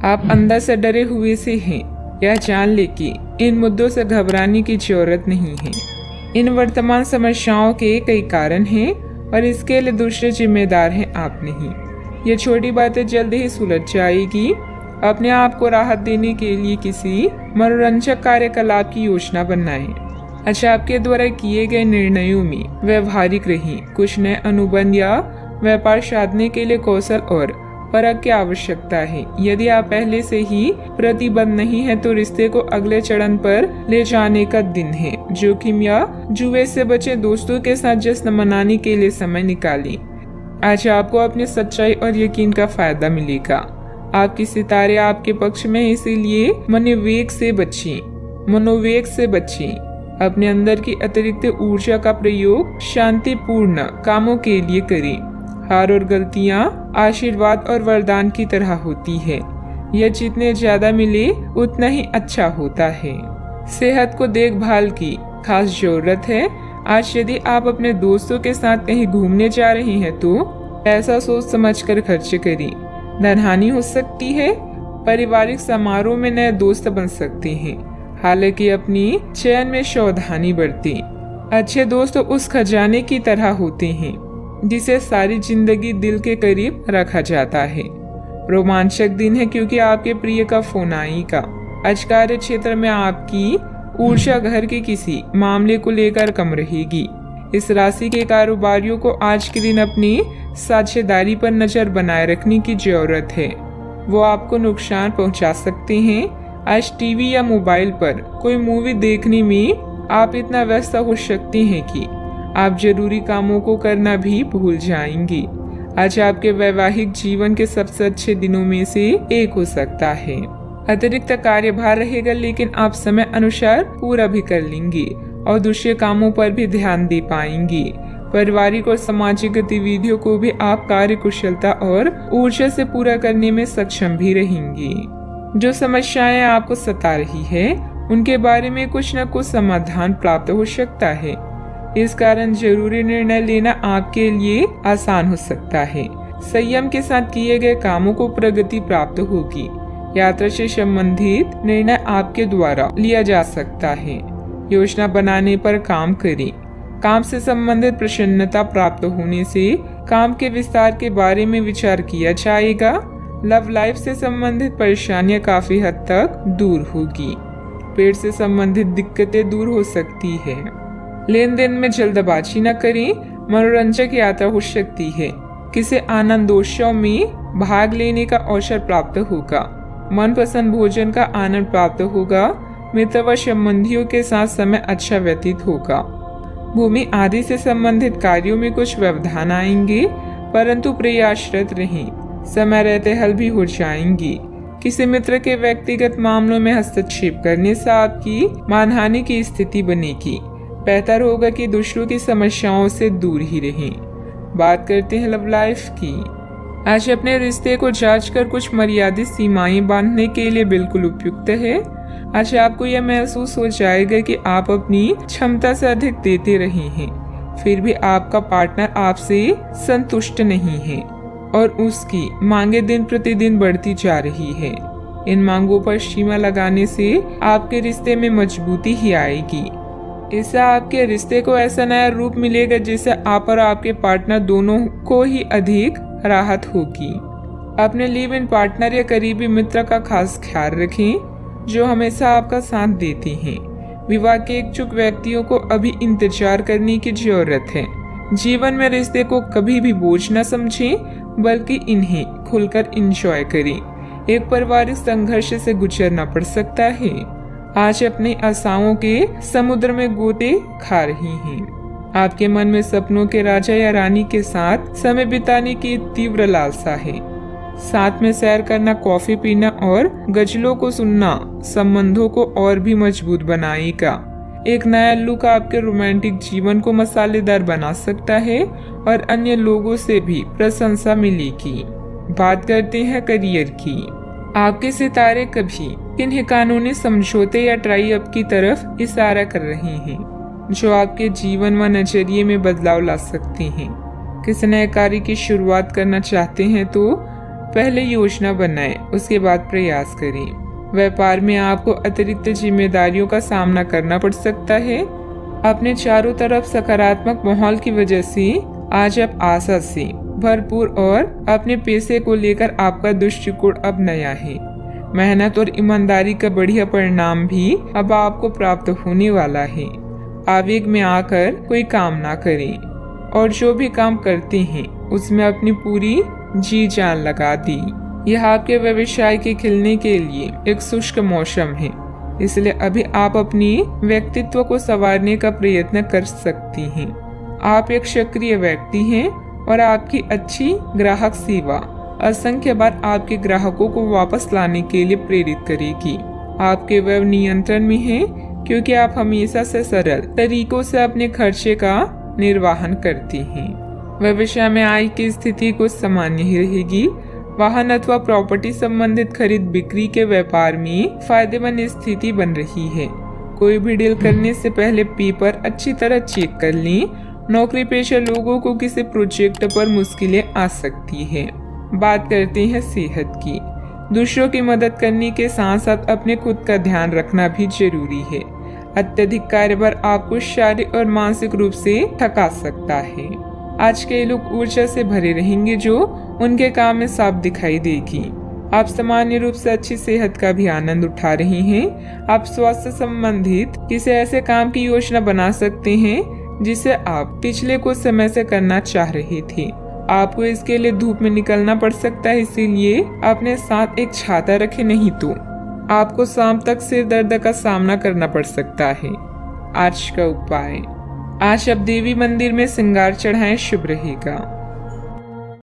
आप अंदर से डरे हुए से हैं। यह जान ले कि इन मुद्दों से घबराने की जरूरत नहीं है। इन वर्तमान समस्याओं के कई कारण हैं और इसके लिए दूसरे जिम्मेदार हैं, आप नहीं। ये छोटी बातें जल्द ही सुलझ जाएगी। अपने आप को राहत देने के लिए किसी मनोरंजक कार्यकलाप की योजना बनाएं। अच्छा, आपके द्वारा किए गए निर्णयों में व्यवहारिक रहें। कुछ नए अनुबंध या व्यापार साधने के लिए कौशल और परख की आवश्यकता है। यदि आप पहले से ही प्रतिबद्ध नहीं है तो रिश्ते को अगले चरण पर ले जाने का दिन है। जोखिम या जुए से बचे, दोस्तों के साथ जश्न मनाने के लिए समय निकालें। आज आपको अपनी सच्चाई और यकीन का फायदा मिलेगा। आपके सितारे आपके पक्ष में, इसीलिए मनोवेग से बचें। अपने अंदर की अतिरिक्त ऊर्जा का प्रयोग शांतिपूर्ण कामों के लिए करें। हार और गलतियां आशीर्वाद और वरदान की तरह होती है। यह जितने ज्यादा मिले उतना ही अच्छा होता है। सेहत को देखभाल की खास जरूरत है। आज यदि आप अपने दोस्तों के साथ कहीं घूमने जा रहे हैं तो पैसा सोच समझकर खर्च करें। धनहानि हो सकती है। पारिवारिक समारोह में नए दोस्त बन सकते हैं, हालांकि अपनी चयन में सावधानी बरतें। अच्छे दोस्त उस खजाने की तरह होते हैं जिसे सारी जिंदगी दिल के करीब रखा जाता है। रोमांचक दिन है क्योंकि आपके प्रिय का फोन आएगा। आज कार्य क्षेत्र में आपकी ऊर्जा घर के किसी मामले को लेकर कम रहेगी। इस राशि के कारोबारियों को आज के दिन अपनी साझेदारी पर नजर बनाए रखने की जरूरत है। वो आपको नुकसान पहुंचा सकते हैं। आज टीवी या मोबाइल पर कोई मूवी देखने में आप इतना व्यस्त हो सकते हैं कि आप जरूरी कामों को करना भी भूल जाएंगे। आज आपके वैवाहिक जीवन के सबसे अच्छे दिनों में से एक हो सकता है। अतिरिक्त कार्यभार रहेगा, लेकिन आप समय अनुसार पूरा भी कर लेंगे और दूसरे कामों पर भी ध्यान दे पाएंगे। पारिवारिक और सामाजिक गतिविधियों को भी आप कार्य कुशलता और ऊर्जा से पूरा करने में सक्षम भी रहेंगे। जो समस्याएं आपको सता रही है उनके बारे में कुछ न कुछ समाधान प्राप्त हो सकता है। इस कारण जरूरी निर्णय लेना आपके लिए आसान हो सकता है। संयम के साथ किए गए कामों को प्रगति प्राप्त होगी। यात्रा से संबंधित निर्णय आपके द्वारा लिया जा सकता है। योजना बनाने पर काम करें। काम से संबंधित प्रसन्नता प्राप्त होने से काम के विस्तार के बारे में विचार किया जाएगा। लव लाइफ से संबंधित परेशानियां काफी हद तक दूर होगी। पेट से संबंधित दिक्कतें दूर हो सकती है। लेन देन में जल्दबाजी न करें। मनोरंजक यात्रा हो सकती है। किसी आनंदोत्सव में भाग लेने का अवसर प्राप्त होगा। मनपसंद भोजन का आनंद प्राप्त होगा। मित्र व संबंधियों के साथ समय अच्छा व्यतीत होगा। भूमि आदि से संबंधित कार्यों में कुछ व्यवधान आएंगे, परंतु प्रयासरत रहें। समय रहते हल भी हो जाएंगी। किसी मित्र के व्यक्तिगत मामलों में हस्तक्षेप करने से आपकी मानहानि की स्थिति बनेगी। बेहतर होगा कि दूसरों की समस्याओं से दूर ही रहें। बात करते हैं लव लाइफ की। आज अपने रिश्ते को जांचकर कुछ मर्यादित सीमाएं बांधने के लिए बिल्कुल उपयुक्त है। आज आपको यह महसूस हो जाएगा कि आप अपनी क्षमता से अधिक देते रहे हैं, फिर भी आपका पार्टनर आपसे संतुष्ट नहीं है और उसकी मांगे दिन प्रतिदिन बढ़ती जा रही है। इन मांगों पर सीमा लगाने से आपके रिश्ते में मजबूती ही आएगी। इससे आपके रिश्ते को ऐसा नया रूप मिलेगा जिससे आप और आपके पार्टनर दोनों को ही अधिक राहत होगी। अपने लिव इन पार्टनर या करीबी मित्र का खास ख्याल रखें जो हमेशा आपका साथ देते हैं। विवाह के इच्छुक व्यक्तियों को अभी इंतजार करने की जरूरत है। जीवन में रिश्ते को कभी भी बोझ न समझें, बल्कि इन्हें खुलकर एंजॉय करें। एक पारिवारिक संघर्ष से गुजरना पड़ सकता है। आज अपनी आशाओं के समुद्र में गोते खा रही हैं। आपके मन में सपनों के राजा या रानी के साथ समय बिताने की तीव्र लालसा है। साथ में सैर करना, कॉफी पीना और गजलों को सुनना संबंधों को और भी मजबूत बनाएगा। एक नया लुक आपके रोमांटिक जीवन को मसालेदार बना सकता है और अन्य लोगों से भी प्रशंसा मिलेगी। बात करते हैं करियर की। आपके सितारे कभी किन्हीं कानूनी समझौते या ट्राई अप की तरफ इशारा कर रहे हैं जो आपके जीवन व नजरिए में बदलाव ला सकते हैं। किसी नए कार्य की शुरुआत करना चाहते हैं तो पहले योजना बनाएं, उसके बाद प्रयास करें। व्यापार में आपको अतिरिक्त जिम्मेदारियों का सामना करना पड़ सकता है। अपने चारों तरफ सकारात्मक माहौल की वजह से आज आप आशा से भरपूर और अपने पैसे को लेकर आपका दृष्टिकोण अब नया है। मेहनत और ईमानदारी का बढ़िया परिणाम भी अब आपको प्राप्त होने वाला है। आवेग में आकर कोई काम ना करें और जो भी काम करते हैं उसमें अपनी पूरी जी जान लगा दी। यह आपके व्यवसाय के खिलने के लिए एक शुष्क मौसम है, इसलिए अभी आप अपनी व्यक्तित्व को संवारने का प्रयत्न कर सकती हैं। आप एक सक्रिय व्यक्ति हैं और आपकी अच्छी ग्राहक सेवा असंख्य बार आपके ग्राहकों को वापस लाने के लिए प्रेरित करेगी। आपके व्यय नियंत्रण में है क्योंकि आप हमेशा से सरल तरीकों से अपने खर्चे का निर्वहन करती हैं। व्यवसाय में आय की स्थिति कुछ सामान्य ही रहेगी। वाहन अथवा प्रॉपर्टी संबंधित खरीद बिक्री के व्यापार में फायदेमंद स्थिति बन रही है। कोई भी डील करने से पहले पेपर अच्छी तरह चेक कर लें। नौकरी पेशा लोगों को किसी प्रोजेक्ट पर मुश्किलें आ सकती है। बात करते हैं सेहत की। दूसरों की मदद करने के साथ साथ अपने खुद का ध्यान रखना भी जरूरी है। अत्यधिक कार्यभार आपको शारीरिक और मानसिक रूप से थका सकता है। आज के लोग ऊर्जा से भरे रहेंगे जो उनके काम में साफ दिखाई देगी। आप सामान्य रूप से अच्छी सेहत का भी आनंद उठा रहे हैं। आप स्वास्थ्य संबंधित किसी ऐसे काम की योजना बना सकते हैं जिसे आप पिछले कुछ समय से करना चाह रहे थे। आपको इसके लिए धूप में निकलना पड़ सकता है, इसीलिए अपने साथ एक छाता रखें, नहीं तो आपको शाम तक सिर दर्द का सामना करना पड़ सकता है। आज का उपाय, आज आप देवी मंदिर में श्रृंगार चढ़ाएं, शुभ रहेगा।